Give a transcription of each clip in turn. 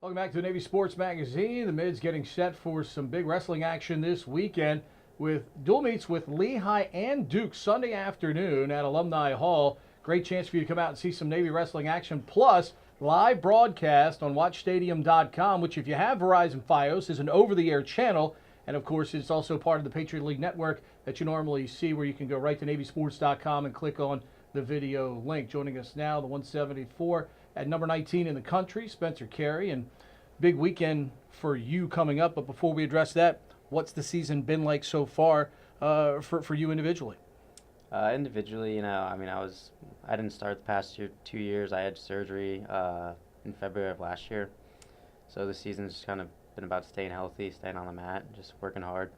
Welcome back to the Navy Sports Magazine. The Mids getting set for some big wrestling action this weekend with dual meets with Lehigh and Duke Sunday afternoon at Alumni Hall. Great chance for you to come out and see some Navy wrestling action, plus live broadcast on WatchStadium.com, which if you have Verizon Fios is an over-the-air channel. And of course, it's also part of the Patriot League network that you normally see, where you can go right to NavySports.com and click on the video link. Joining us now, the 174 at number 19 in the country, Spencer Carey, and big weekend for you coming up. But before we address that, what's the season been like so far for you individually? Individually, I didn't start the past 2 years. I had surgery in February of last year. So the season's just kind of been about staying healthy, staying on the mat, just working hard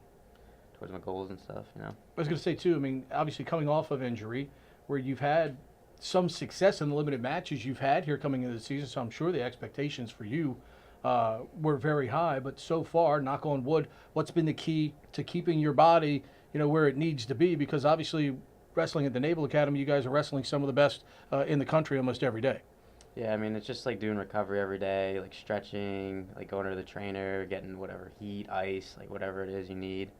towards my goals and stuff, I was going to say, too, obviously coming off of injury, where you've had some success in the limited matches you've had here coming into the season, so I'm sure the expectations for you were very high. But so far, knock on wood, what's been the key to keeping your body, where it needs to be? Because obviously, wrestling at the Naval Academy, you guys are wrestling some of the best in the country almost every day. Yeah, it's just like doing recovery every day, like stretching, like going to the trainer, getting whatever heat, ice, like whatever it is you need,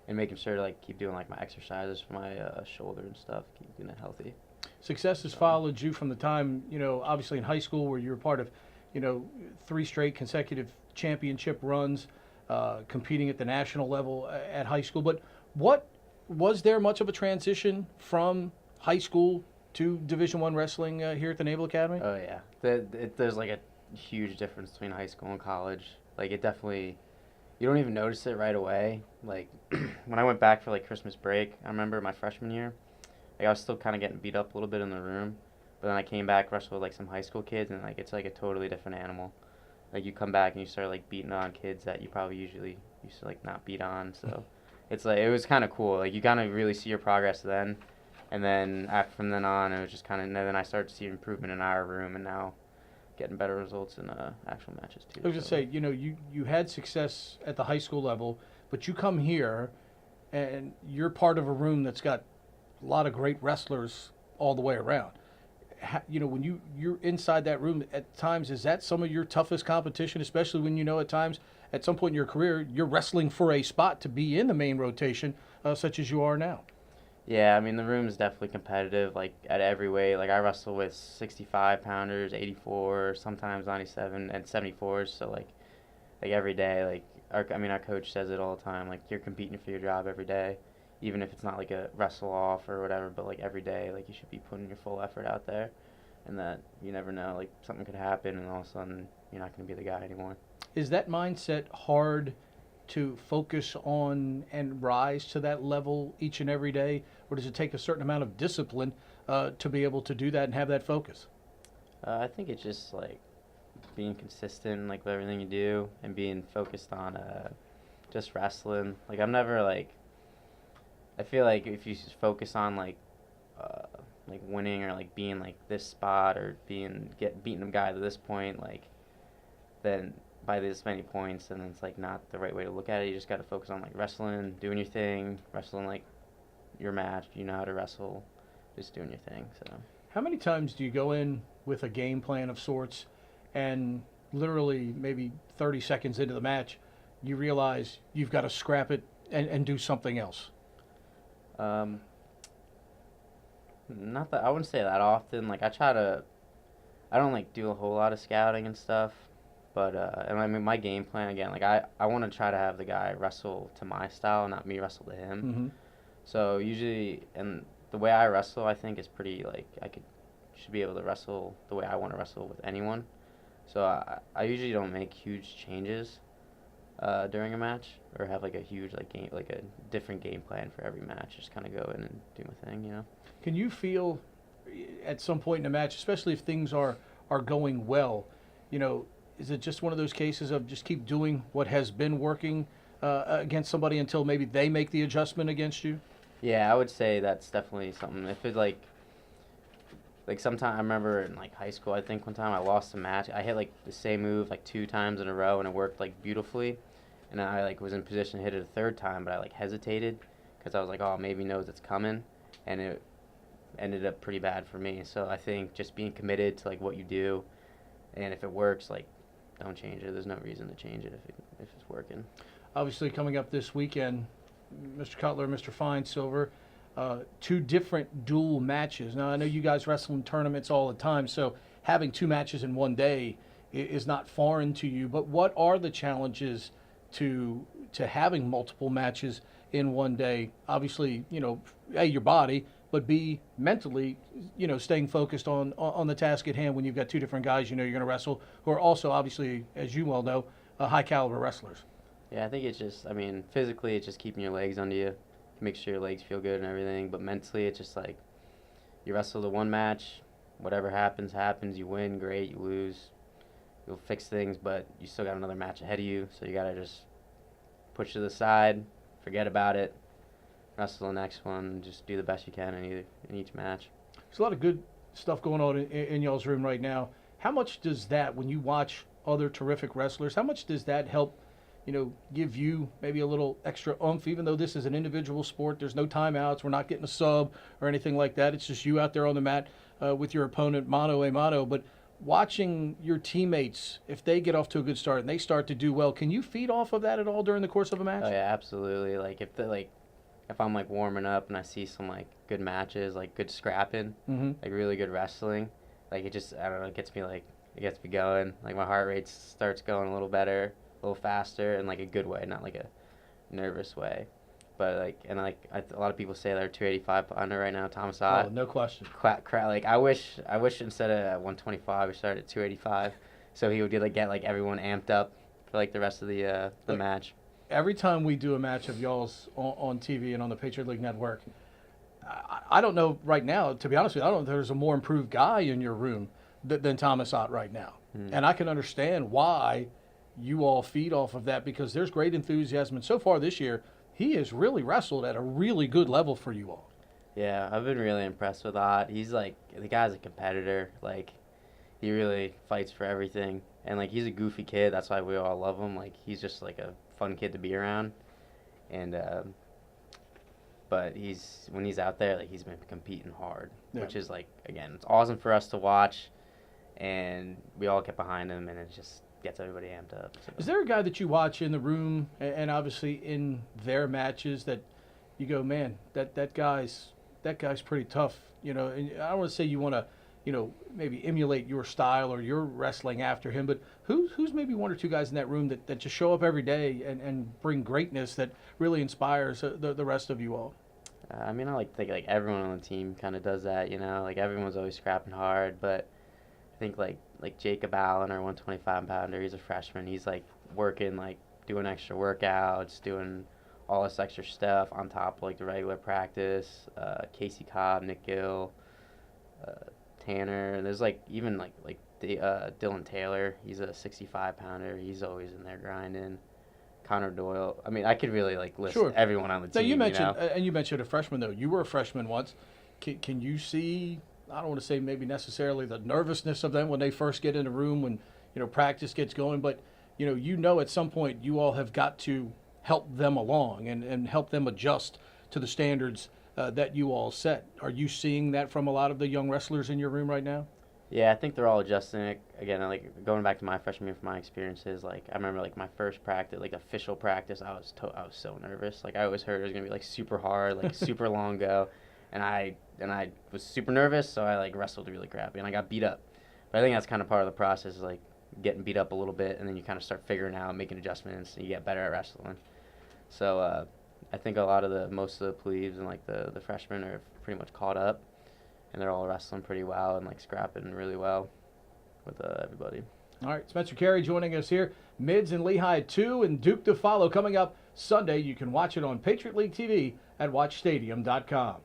and making sure to like keep doing like my exercises for my shoulder and stuff, keep getting it healthy. Success has followed you from the time, obviously in high school, where you were part of, 3 straight consecutive championship runs, competing at the national level at high school. But was there much of a transition from high school to Division I wrestling here at the Naval Academy? Oh yeah, there's like a huge difference between high school and college. Like it definitely, you don't even notice it right away. Like when I went back for like Christmas break, I remember my freshman year, like I was still kind of getting beat up a little bit in the room, but then I came back, wrestled with like some high school kids, and like it's like a totally different animal. Like you come back and you start like beating on kids that you probably usually used to like not beat on. So it's like, it was kind of cool. Like you kind of really see your progress then. And then from then on, it was just kind of, then I started to see improvement in our room, and now getting better results in actual matches too. I was just say, you had success at the high school level, but you come here, and you're part of a room that's got a lot of great wrestlers all the way around. When you're inside that room at times, is that some of your toughest competition, especially when at times, at some point in your career, you're wrestling for a spot to be in the main rotation, such as you are now? Yeah, the room is definitely competitive, like, at every weight. Like, I wrestle with 65-pounders, 84, sometimes 97, and 74s, so, like every day, like, our coach says it all the time, like, you're competing for your job every day, even if it's not, like, a wrestle-off or whatever, but, like, every day, like, you should be putting your full effort out there, and that you never know, like, something could happen, and all of a sudden, you're not going to be the guy anymore. Is that mindset hard to focus on and rise to that level each and every day, or does it take a certain amount of discipline to be able to do that and have that focus? I think it's just like being consistent, like with everything you do, and being focused on just wrestling. Like I'm never like, I feel like if you just focus on like winning or like being like this spot or beating a guy to this point, like then by this many points, and it's like not the right way to look at it. You just got to focus on like wrestling, doing your thing, wrestling like your match. You know how to wrestle, just doing your thing. So how many times do you go in with a game plan of sorts, and literally maybe 30 seconds into the match, you realize you've got to scrap it and do something else? Not that I wouldn't say that often. Like I don't like do a whole lot of scouting and stuff. But, my game plan, again, like, I want to try to have the guy wrestle to my style, not me wrestle to him. Mm-hmm. So, usually, and the way I wrestle, I think, is pretty, like, should be able to wrestle the way I want to wrestle with anyone. So, I usually don't make huge changes during a match, or have, like, a huge, like a different game plan for every match. Just kind of go in and do my thing, Can you feel, at some point in a match, especially if things are going well, is it just one of those cases of just keep doing what has been working against somebody until maybe they make the adjustment against you? Yeah, I would say that's definitely something. If it like sometime I remember in like high school, I think one time I lost a match. I hit like the same move like 2 times in a row, and it worked like beautifully. And then I like was in position to hit it a third time, but I like hesitated because I was like, oh, maybe he knows it's coming, and it ended up pretty bad for me. So I think just being committed to like what you do, and if it works, like don't change it. There's no reason to change it if it's working. Obviously, coming up this weekend, Mr. Cutler, Mr. Fine Silver, 2 different dual matches. Now, I know you guys wrestle in tournaments all the time, so having 2 matches in one day is not foreign to you. But what are the challenges to having multiple matches in one day? Obviously, A, your body, but B, mentally, staying focused on the task at hand when you've got 2 different guys you're going to wrestle who are also, obviously, as you well know, high caliber wrestlers. Yeah, I think it's just, physically it's just keeping your legs under you, make sure your legs feel good and everything, but mentally it's just like you wrestle the one match, whatever happens, you win, great, you lose, you'll fix things, but you still got another match ahead of you, so you got to just push to the side, forget about it, wrestle the next one, just do the best you can in each match. There's a lot of good stuff going on in y'all's room right now. How much does that, when you watch other terrific wrestlers, how much does that help give you maybe a little extra oomph, even though this is an individual sport? There's no timeouts. We're not getting a sub or anything like that. It's just you out there on the mat with your opponent mano a mano. But watching your teammates, if they get off to a good start and they start to do well, can you feed off of that at all during the course of a match? Oh yeah, absolutely. If I'm warming up and I see some good matches, good scrapping, really good wrestling, it just, I don't know, it gets me going. My heart rate starts going a little better, a little faster, in a good way, not a nervous way. But a lot of people say they're 285 under right now. Thomas Ott. Oh, no question. I wish instead of 125 we started at 285, so he would get everyone amped up for the rest of the match. Every time we do a match of y'all's on TV and on the Patriot League Network, I don't know right now, to be honest with you, I don't know if there's a more improved guy in your room than Thomas Ott right now. And I can understand why you all feed off of that, because there's great enthusiasm. And so far this year, he has really wrestled at a really good level for you all. Yeah, I've been really impressed with Ott. He's the guy's a competitor. He really fights for everything. And he's a goofy kid. That's why we all love him. He's just a fun kid to be around. And but when he's out there, he's been competing hard, which is again, it's awesome for us to watch. And we all get behind him, and it just gets everybody amped up. So. Is there a guy that you watch in the room and obviously in their matches that you go, man, that guy's pretty tough, And I don't want to say you want to, maybe emulate your style or your wrestling after him, but who's maybe 1 or 2 guys in that room that just show up every day and bring greatness that really inspires the rest of you all? I think everyone on the team kind of does that, everyone's always scrapping hard, but I think like Jacob Allen, our 125 pounder, he's a freshman. He's working, doing extra workouts, doing all this extra stuff on top of the regular practice. Casey Cobb, Nick Gill, Tanner. And there's even Dylan Taylor. He's a 65 pounder. He's always in there grinding. Connor Doyle. I could really list everyone on the team. Now you mentioned and you mentioned a freshman though. You were a freshman once. Can you see? I don't want to say maybe necessarily the nervousness of them when they first get in the room when practice gets going, but at some point you all have got to help them along and help them adjust to the standards that you all set. Are you seeing that from a lot of the young wrestlers in your room right now? Yeah, I think they're all adjusting. Again, going back to my freshman year, from my experiences, I remember my first practice, official practice, I was so nervous. I always heard it was gonna be super hard, super long go. And I was super nervous, so I wrestled really crappy, and I got beat up. But I think that's kind of part of the process, is getting beat up a little bit, and then you kind of start figuring out, making adjustments, and you get better at wrestling. So I think most of the plebes and the freshmen are pretty much caught up, and they're all wrestling pretty well and scrapping really well with everybody. All right, Spencer Carey joining us here. Mids and Lehigh 2 and Duke to follow coming up Sunday. You can watch it on Patriot League TV at watchstadium.com.